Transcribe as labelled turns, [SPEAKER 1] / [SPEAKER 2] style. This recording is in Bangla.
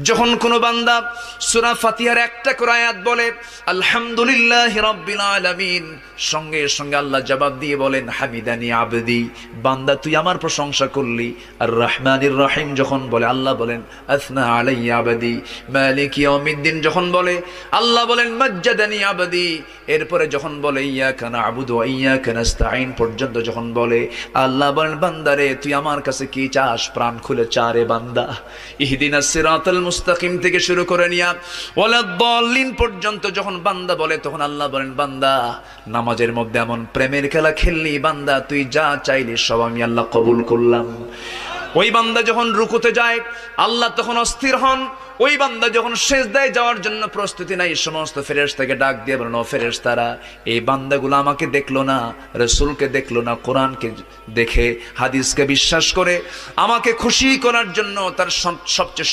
[SPEAKER 1] যখন কোনো বান্দা সূরা ফাতিহার একটা করে আয়াত বলে আলহামদুলিল্লাহি রাব্বিল আলামিন, সঙ্গে সঙ্গে আল্লাহ জবাব দিয়ে বলেন হামিদানি আবদি, বান্দা তুই আমার প্রশংসা করলি। আর রহমানির রহিম যখন বলে আল্লাহ বলেন আসনা আলাইয়া আবদি। মালিক ইয়াউমিদ্দিন যখন বলে আল্লাহ বলেন মাজ্জাদানি আবদি। এরপরে যখন বলে ইয়াকা না'বুদু ওয়া ইয়াকা নাস্তাঈন পর্যন্ত যখন বলে আল্লাহ বলেন বান্দারে তুই আমার কাছে কি চাস, প্রাণ খুলে চা রে বান্দা। ইহদিনাস সিরাতাল মুস্তাকিম থেকে শুরু করে নিয়া ওয়ালাদ-দাল্লিন পর্যন্ত যখন বান্দা বলে তখন আল্লাহ বলেন বান্দা নামাজের মধ্যে এমন প্রেমের খেলা খেললি বান্দা, তুই যা চাইলি সব আমি আল্লাহ কবুল করলাম। ওই বান্দা যখন রুকুতে যায় আল্লাহ তখন অস্থির হন। ওই বান্দা যখন সিজদায় যাওয়ার জন্য প্রস্তুতি নাই, সমস্ত ফেরেশতাকে ডাক দিয়ে বলেন ও ফেরেশতারা, এই বান্দাগুলো আমাকে দেখলো না, রাসূলকে দেখলো না, কোরআনকে দেখে হাদিসকে বিশ্বাস করে আমাকে খুশি করার জন্য তার সবচেয়ে